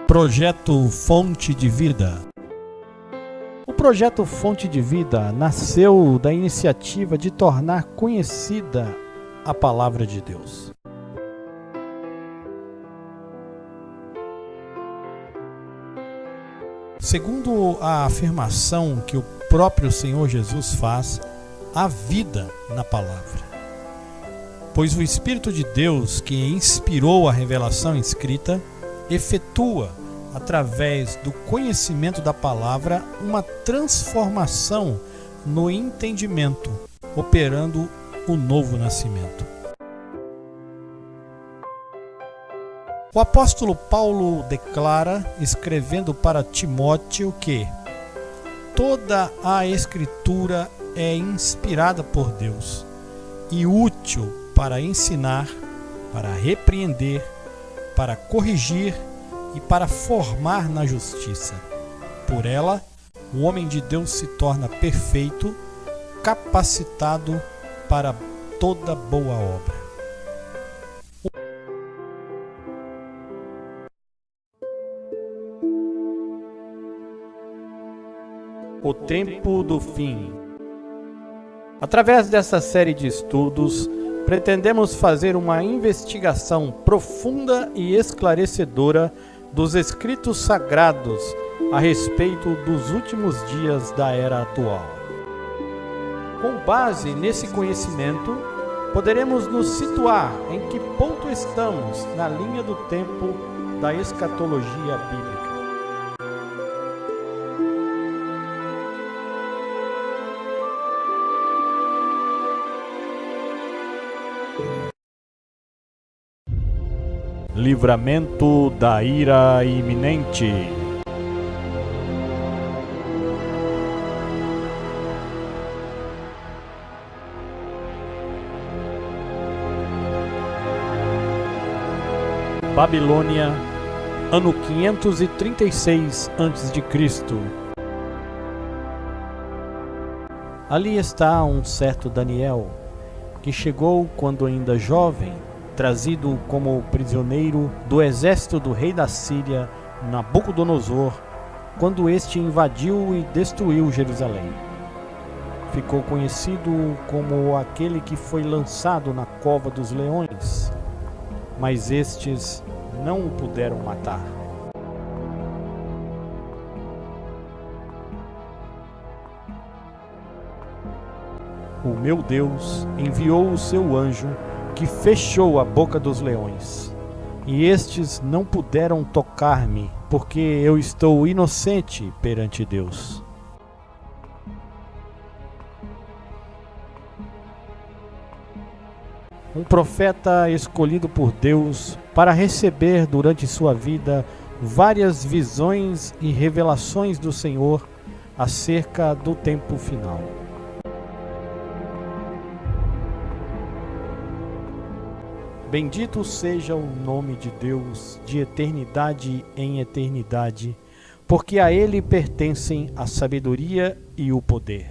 Projeto Fonte de Vida. O Projeto Fonte de Vida nasceu da iniciativa de tornar conhecida a Palavra de Deus. Segundo a afirmação que o próprio Senhor Jesus faz, há vida na Palavra. Pois o Espírito de Deus, que inspirou a revelação escrita, efetua, através do conhecimento da palavra, uma transformação no entendimento, operando o novo nascimento. O apóstolo Paulo declara, escrevendo para Timóteo, que toda a Escritura é inspirada por Deus e útil para ensinar, para repreender, para corrigir e para formar na justiça. Por ela, o homem de Deus se torna perfeito, capacitado para toda boa obra. O tempo do fim. Através dessa série de estudos, pretendemos fazer uma investigação profunda e esclarecedora dos escritos sagrados a respeito dos últimos dias da era atual. Com base nesse conhecimento, poderemos nos situar em que ponto estamos na linha do tempo da escatologia bíblica. Livramento da ira iminente. Babilônia, ano 536 a.C. Ali está um certo Daniel, que chegou quando ainda jovem, trazido como prisioneiro do exército do rei da Síria, Nabucodonosor, quando este invadiu e destruiu Jerusalém. Ficou conhecido como aquele que foi lançado na cova dos leões, mas estes não o puderam matar. O meu Deus enviou o seu anjo, que fechou a boca dos leões, e estes não puderam tocar-me, porque eu estou inocente perante Deus. Um profeta escolhido por Deus para receber durante sua vida várias visões e revelações do Senhor acerca do tempo final. Bendito seja o nome de Deus de eternidade em eternidade, porque a Ele pertencem a sabedoria e o poder.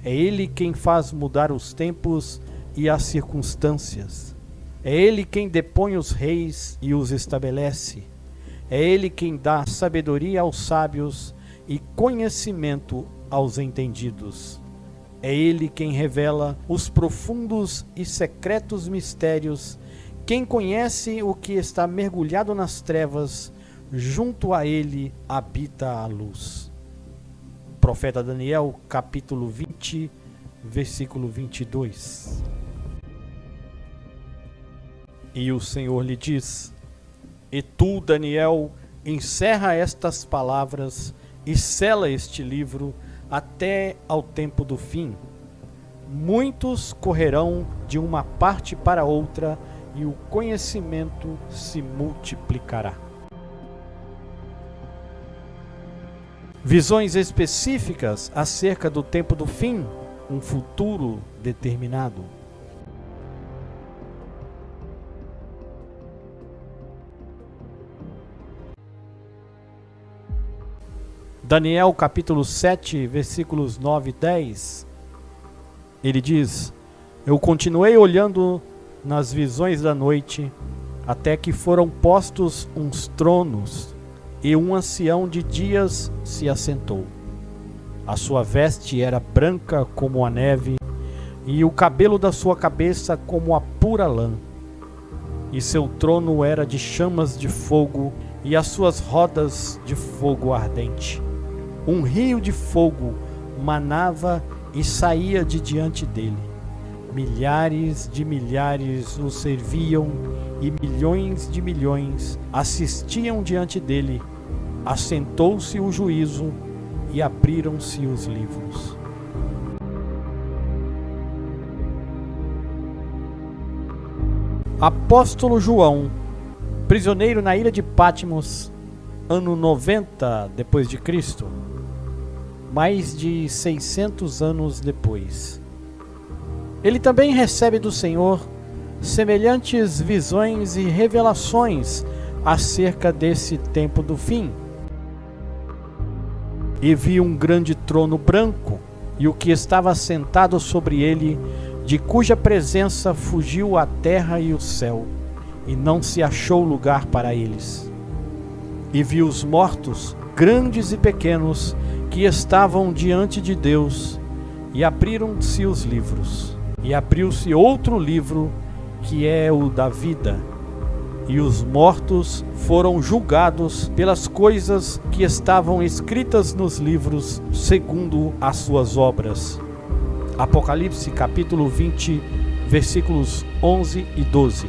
É Ele quem faz mudar os tempos e as circunstâncias. É Ele quem depõe os reis e os estabelece. É Ele quem dá sabedoria aos sábios e conhecimento aos entendidos. É Ele quem revela os profundos e secretos mistérios. Quem conhece o que está mergulhado nas trevas, junto a ele habita a luz. Profeta Daniel, capítulo 20, versículo 22. E o Senhor lhe diz: E tu, Daniel, encerra estas palavras e sela este livro até ao tempo do fim. Muitos correrão de uma parte para outra, e o conhecimento se multiplicará. Visões específicas acerca do tempo do fim, um futuro determinado. Daniel capítulo 7, versículos 9 e 10, ele diz: Eu continuei olhando nas visões da noite, até que foram postos uns tronos, e um ancião de dias se assentou. A sua veste era branca como a neve, e o cabelo da sua cabeça como a pura lã. E seu trono era de chamas de fogo, e as suas rodas de fogo ardente. Um rio de fogo manava e saía de diante dele. Milhares de milhares o serviam, e milhões de milhões assistiam diante dele. Assentou-se o juízo e abriram-se os livros. Apóstolo João, prisioneiro na ilha de Patmos, ano 90 depois de Cristo, mais de 600 anos depois. Ele também recebe do Senhor semelhantes visões e revelações acerca desse tempo do fim. E vi um grande trono branco, e o que estava sentado sobre ele, de cuja presença fugiu a terra e o céu, e não se achou lugar para eles. E vi os mortos, grandes e pequenos, que estavam diante de Deus, e abriram-se os livros. E abriu-se outro livro, que é o da vida. E os mortos foram julgados pelas coisas que estavam escritas nos livros, segundo as suas obras. Apocalipse capítulo 20, versículos 11 e 12.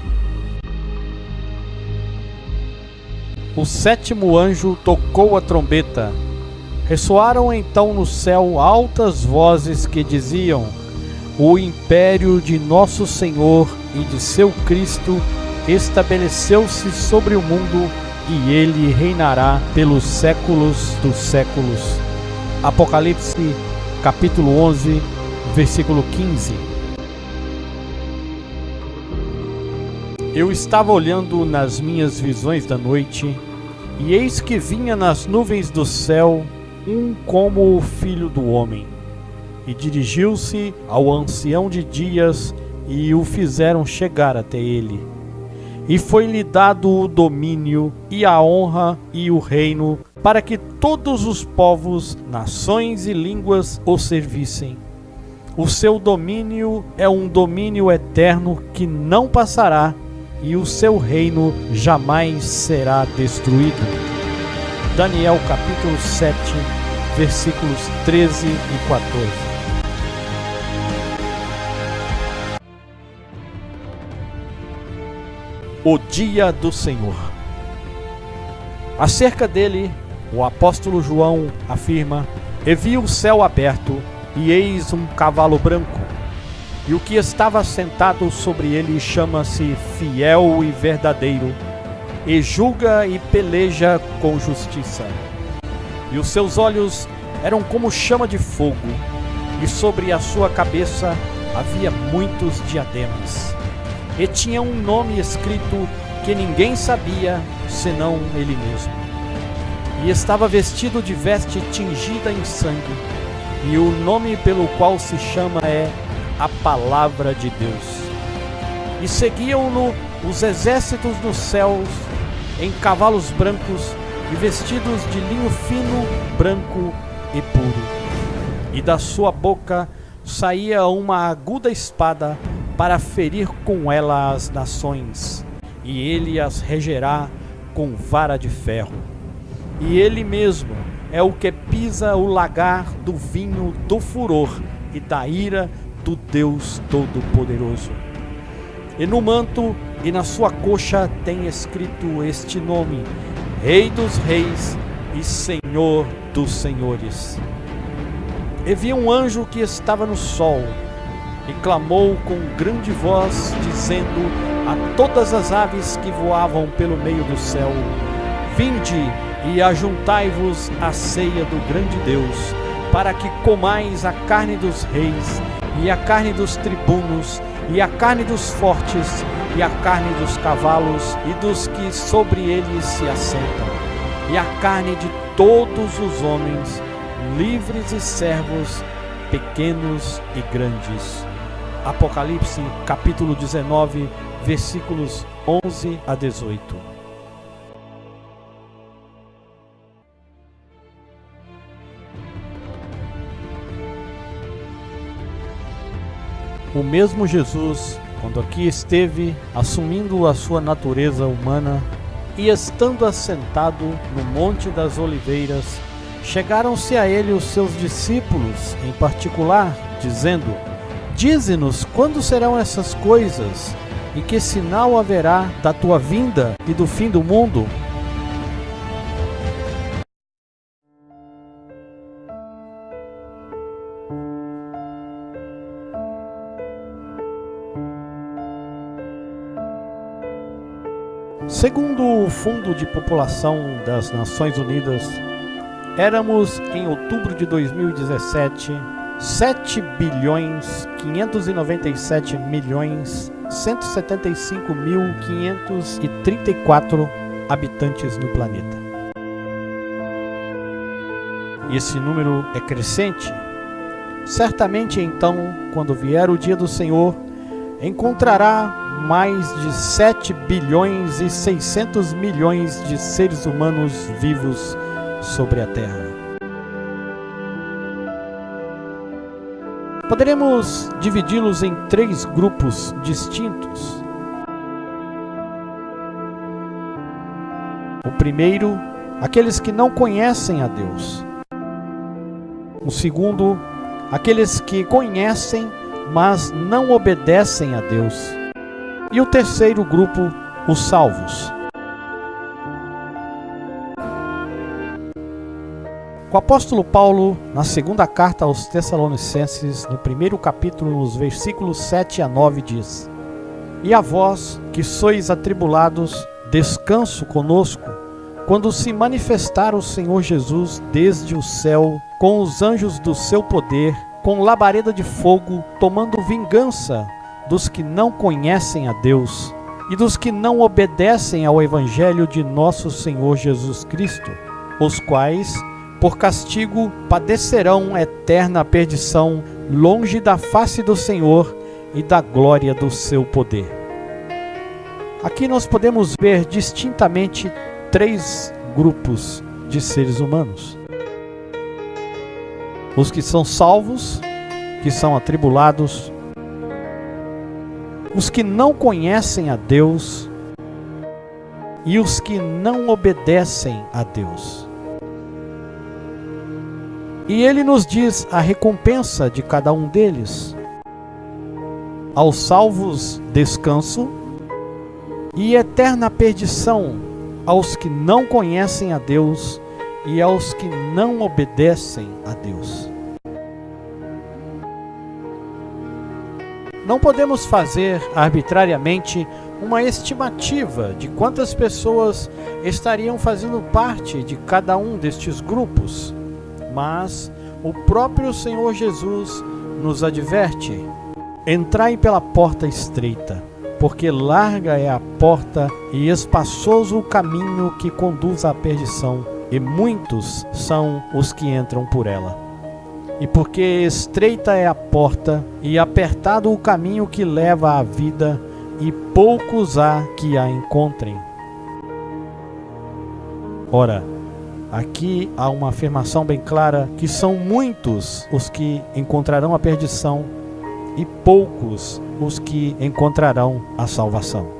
O sétimo anjo tocou a trombeta. Ressoaram então no céu altas vozes que diziam: o império de nosso Senhor e de seu Cristo estabeleceu-se sobre o mundo, e ele reinará pelos séculos dos séculos. Apocalipse capítulo 11, versículo 15. Eu estava olhando nas minhas visões da noite, e eis que vinha nas nuvens do céu um como o Filho do Homem, e dirigiu-se ao ancião de dias, e o fizeram chegar até ele. E foi-lhe dado o domínio, e a honra, e o reino, para que todos os povos, nações e línguas o servissem. O seu domínio é um domínio eterno que não passará, e o seu reino jamais será destruído. Daniel capítulo 7, versículos 13 e 14. O dia do Senhor. Acerca dele, o apóstolo João afirma: e vi o céu aberto, e eis um cavalo branco, e o que estava sentado sobre ele chama-se Fiel e Verdadeiro, e julga e peleja com justiça. E os seus olhos eram como chama de fogo, e sobre a sua cabeça havia muitos diademas. E tinha um nome escrito que ninguém sabia, senão ele mesmo. E estava vestido de veste tingida em sangue, e o nome pelo qual se chama é a Palavra de Deus. E seguiam-no os exércitos dos céus em cavalos brancos e vestidos de linho fino, branco e puro. E da sua boca saía uma aguda espada para ferir com ela as nações, e ele as regerá com vara de ferro. E ele mesmo é o que pisa o lagar do vinho do furor e da ira do Deus Todo-Poderoso. E no manto e na sua coxa tem escrito este nome: Rei dos Reis e Senhor dos Senhores. E vi um anjo que estava no sol, e clamou com grande voz, dizendo a todas as aves que voavam pelo meio do céu: vinde e ajuntai-vos à ceia do grande Deus, para que comais a carne dos reis, e a carne dos tribunos, e a carne dos fortes, e a carne dos cavalos, e dos que sobre eles se assentam, e a carne de todos os homens, livres e servos, pequenos e grandes. Apocalipse capítulo 19, versículos 11 a 18. o mesmo Jesus, quando aqui esteve, assumindo a sua natureza humana, e estando assentado no Monte das Oliveiras, chegaram-se a ele os seus discípulos em particular, dizendo: Dize-nos quando serão essas coisas, e que sinal haverá da tua vinda e do fim do mundo? Segundo o Fundo de População das Nações Unidas, éramos, em outubro de 2017, 7.597.175.534 habitantes no planeta. E esse número é crescente. Certamente, então, quando vier o dia do Senhor, encontrará mais de 7.600.000.000 de seres humanos vivos sobre a Terra. Poderemos dividi-los em 3 grupos distintos. O primeiro, aqueles que não conhecem a Deus. O segundo, aqueles que conhecem, mas não obedecem a Deus. E o terceiro grupo, os salvos. O apóstolo Paulo, na segunda carta aos Tessalonicenses, no primeiro capítulo, nos versículos 7 a 9, diz: E a vós, que sois atribulados, descanso conosco, quando se manifestar o Senhor Jesus desde o céu, com os anjos do seu poder, com labareda de fogo, tomando vingança dos que não conhecem a Deus e dos que não obedecem ao Evangelho de nosso Senhor Jesus Cristo, os quais, por castigo, padecerão eterna perdição, longe da face do Senhor e da glória do seu poder. Aqui nós podemos ver distintamente 3 grupos de seres humanos: os que são salvos, que são atribulados, os que não conhecem a Deus e os que não obedecem a Deus. E ele nos diz a recompensa de cada um deles. Aos salvos, descanso, e eterna perdição aos que não conhecem a Deus e aos que não obedecem a Deus. Não podemos fazer arbitrariamente uma estimativa de quantas pessoas estariam fazendo parte de cada um destes grupos, mas o próprio Senhor Jesus nos adverte: entrai pela porta estreita, porque larga é a porta e espaçoso o caminho que conduz à perdição, e muitos são os que entram por ela. E porque estreita é a porta e apertado o caminho que leva à vida, e poucos há que a encontrem. Ora, aqui há uma afirmação bem clara que são muitos os que encontrarão a perdição e poucos os que encontrarão a salvação.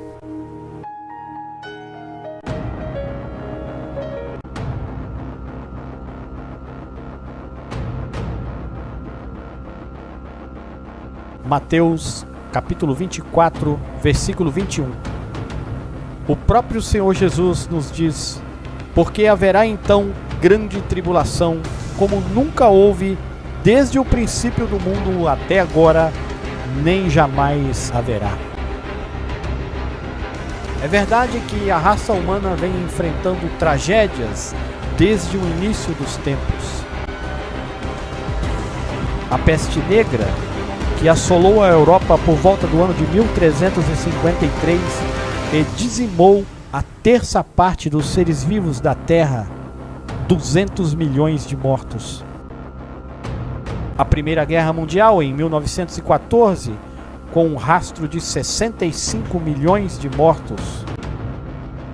Mateus, capítulo 24, versículo 21. O próprio Senhor Jesus nos diz: porque haverá então grande tribulação, como nunca houve desde o princípio do mundo até agora, nem jamais haverá. É verdade que a raça humana vem enfrentando tragédias desde o início dos tempos. A peste negra, que assolou a Europa por volta do ano de 1353 e dizimou a terça parte dos seres vivos da Terra, 200 milhões de mortos. A Primeira Guerra Mundial, em 1914, com um rastro de 65 milhões de mortos.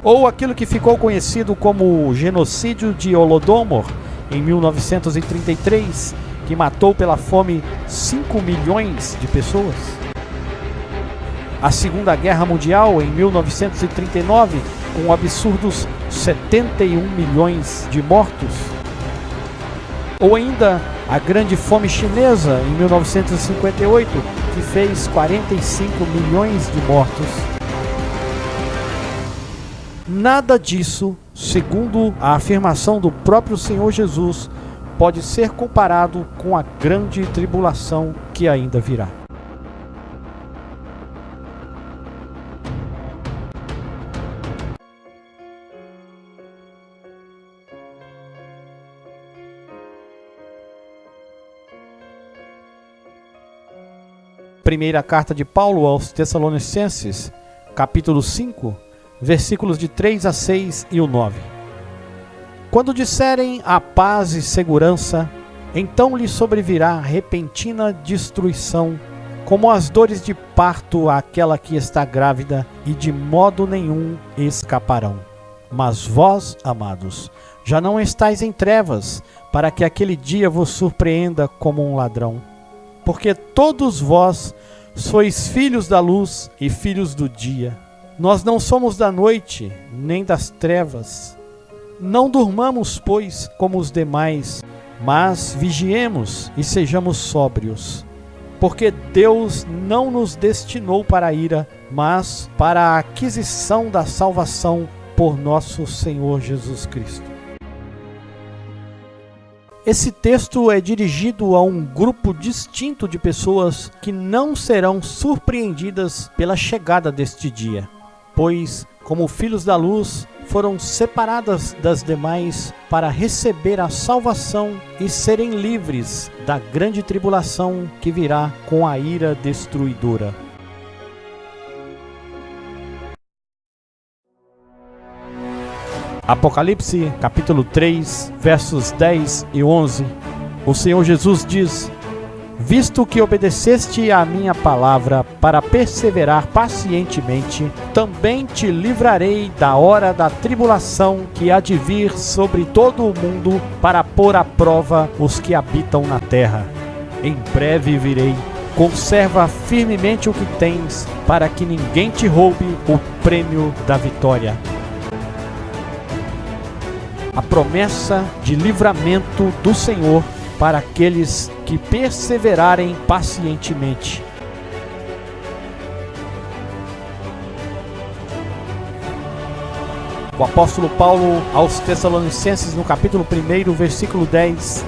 Ou aquilo que ficou conhecido como o genocídio de Holodomor, em 1933, que matou pela fome 5 milhões de pessoas. a Segunda Guerra Mundial em 1939, com absurdos 71 milhões de mortos, ou ainda a Grande Fome Chinesa em 1958, que fez 45 milhões de mortos. Nada disso, segundo a afirmação do próprio Senhor Jesus, pode ser comparado com a grande tribulação que ainda virá. Primeira carta de Paulo aos Tessalonicenses, capítulo 5, versículos de 3 a 6 e o 9. Quando disserem a paz e segurança, então lhe sobrevirá repentina destruição, como as dores de parto àquela que está grávida, e de modo nenhum escaparão. Mas vós, amados, já não estáis em trevas, para que aquele dia vos surpreenda como um ladrão. Porque todos vós sois filhos da luz e filhos do dia. Nós não somos da noite, nem das trevas. Não durmamos, pois, como os demais, mas vigiemos e sejamos sóbrios. Porque Deus não nos destinou para a ira, mas para a aquisição da salvação por nosso Senhor Jesus Cristo. Esse texto é dirigido a um grupo distinto de pessoas que não serão surpreendidas pela chegada deste dia, pois, como filhos da luz, foram separadas das demais para receber a salvação e serem livres da grande tribulação que virá com a ira destruidora. Apocalipse, capítulo 3, versos 10 e 11. O Senhor Jesus diz: visto que obedeceste à minha palavra para perseverar pacientemente, também te livrarei da hora da tribulação que há de vir sobre todo o mundo para pôr à prova os que habitam na terra. Em breve virei. Conserva firmemente o que tens, para que ninguém te roube o prêmio da vitória. A promessa de livramento do Senhor para aqueles que perseverarem pacientemente. O apóstolo Paulo aos Tessalonicenses, no capítulo 1, versículo 10: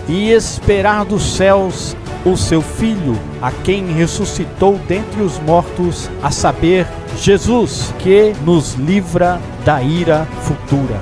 e esperar dos céus o seu Filho, a quem ressuscitou dentre os mortos, a saber, Jesus, que nos livra da ira futura.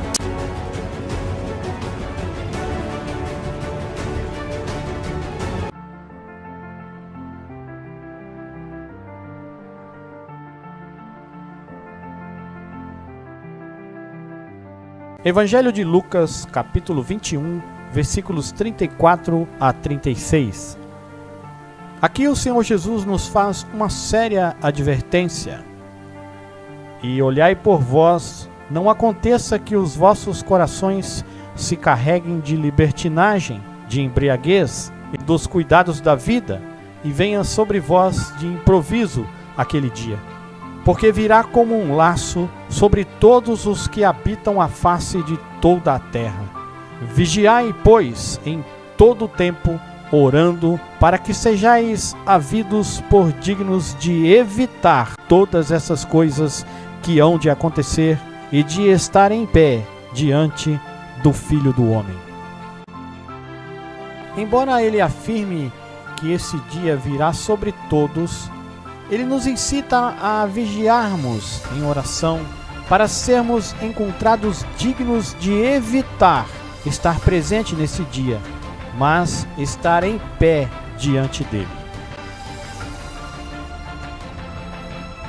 Evangelho de Lucas, capítulo 21, versículos 34 a 36. Aqui o Senhor Jesus nos faz uma séria advertência. E olhai por vós, não aconteça que os vossos corações se carreguem de libertinagem, de embriaguez e dos cuidados da vida, e venha sobre vós de improviso aquele dia. Porque virá como um laço sobre todos os que habitam a face de toda a terra. Vigiai, pois, em todo o tempo, orando, para que sejais havidos por dignos de evitar todas essas coisas que hão de acontecer e de estar em pé diante do Filho do Homem. Embora ele afirme que esse dia virá sobre todos, ele nos incita a vigiarmos em oração para sermos encontrados dignos de evitar estar presente nesse dia, mas estar em pé diante dele.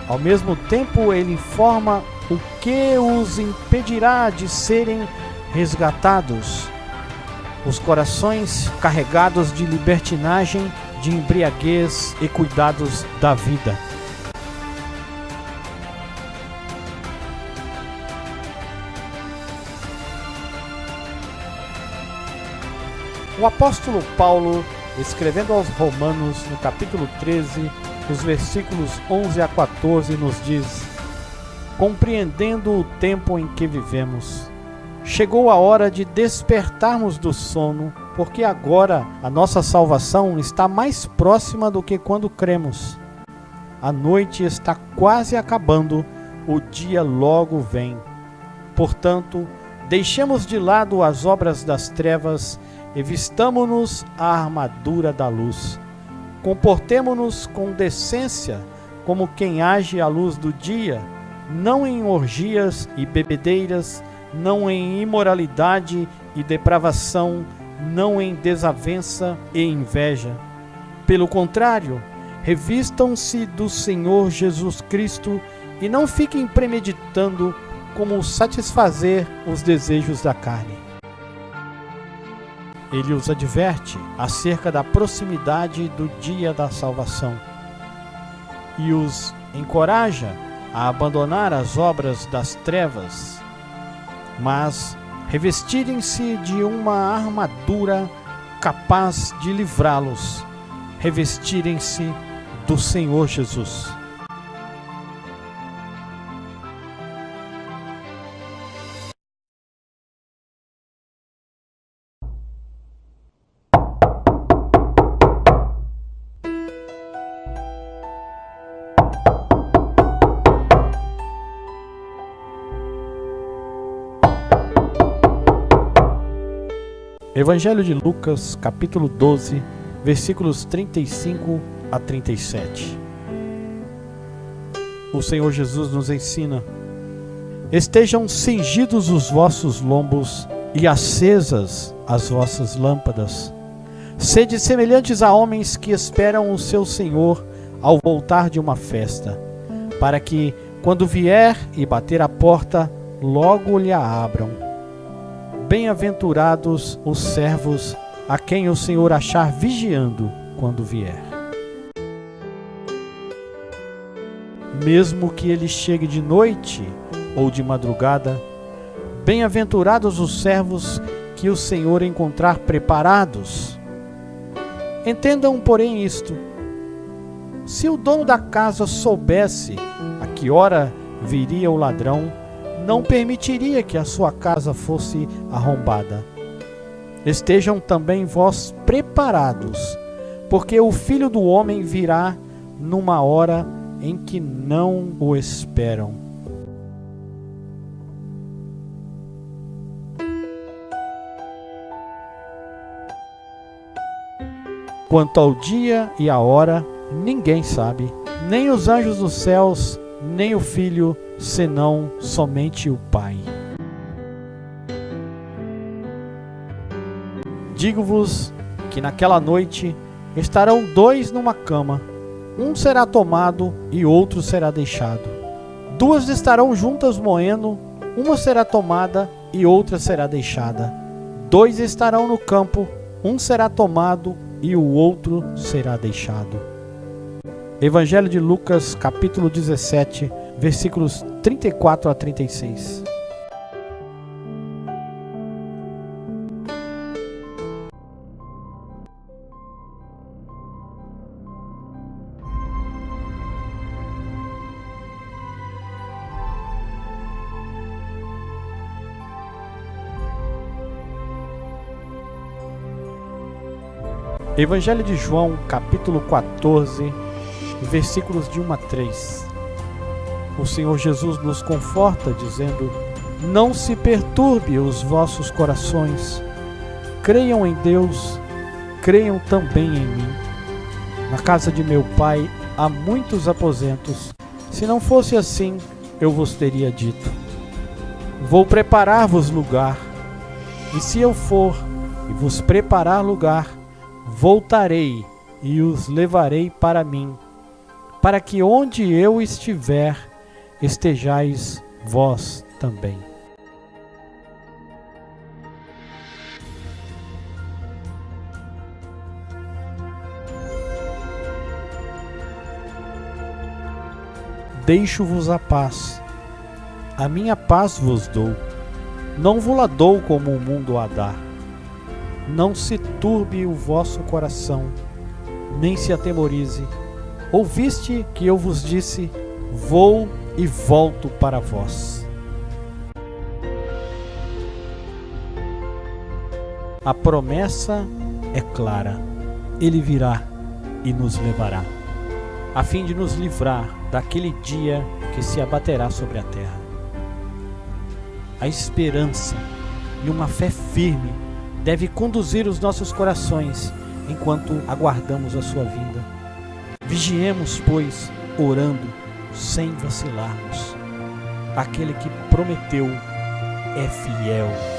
Ao mesmo tempo, ele informa o que os impedirá de serem resgatados: os corações carregados de libertinagem, de embriaguez e cuidados da vida. O apóstolo Paulo, escrevendo aos Romanos, no capítulo 13, os versículos 11 a 14 nos diz: compreendendo o tempo em que vivemos, chegou a hora de despertarmos do sono, porque agora a nossa salvação está mais próxima do que quando cremos. A noite está quase acabando, o dia logo vem. Portanto, deixemos de lado as obras das trevas e vistamo-nos a armadura da luz. Comportemo-nos com decência, como quem age à luz do dia, não em orgias e bebedeiras, não em imoralidade e depravação, não em desavença e inveja. Pelo contrário, revistam-se do Senhor Jesus Cristo e não fiquem premeditando como satisfazer os desejos da carne. Ele os adverte acerca da proximidade do dia da salvação e os encoraja a abandonar as obras das trevas, mas revestirem-se de uma armadura capaz de livrá-los, revestirem-se do Senhor Jesus. Evangelho de Lucas, capítulo 12, versículos 35 a 37. O Senhor Jesus nos ensina: estejam cingidos os vossos lombos e acesas as vossas lâmpadas. Sede semelhantes a homens que esperam o seu Senhor ao voltar de uma festa, para que, quando vier e bater a porta, logo lhe a abram. Bem-aventurados os servos a quem o Senhor achar vigiando quando vier. Mesmo que ele chegue de noite ou de madrugada, bem-aventurados os servos que o Senhor encontrar preparados. Entendam, porém, isto: se o dono da casa soubesse a que hora viria o ladrão, não permitiria que a sua casa fosse arrombada. Estejam também vós preparados, porque o Filho do Homem virá numa hora em que não o esperam. Quanto ao dia e a hora, ninguém sabe, nem os anjos dos céus, nem o Filho, senão somente o Pai. Digo-vos que naquela noite estarão dois numa cama, um será tomado e outro será deixado. Duas estarão juntas moendo, uma será tomada e outra será deixada. Dois estarão no campo, um será tomado e o outro será deixado. Evangelho de Lucas, capítulo 17, versículos 34 a 36. Evangelho de João, capítulo 14, versículos de 1 a 3. O Senhor Jesus nos conforta dizendo: não se perturbe os vossos corações. Creiam em Deus, creiam também em mim. Na casa de meu Pai há muitos aposentos. Se não fosse assim, eu vos teria dito: vou preparar-vos lugar. E se eu for e vos preparar lugar, voltarei e os levarei para mim, para que onde eu estiver, estejais vós também. Deixo-vos a paz, a minha paz vos dou, não vos la dou como o mundo a dá. Não se turbe o vosso coração, nem se atemorize. Ouviste que eu vos disse: vou e volto para vós. A promessa é clara: Ele virá e nos levará, a fim de nos livrar daquele dia que se abaterá sobre a terra. A esperança e uma fé firme deve conduzir os nossos corações enquanto aguardamos a sua vinda. Vigiemos, pois, orando, sem vacilarmos. Aquele que prometeu é fiel.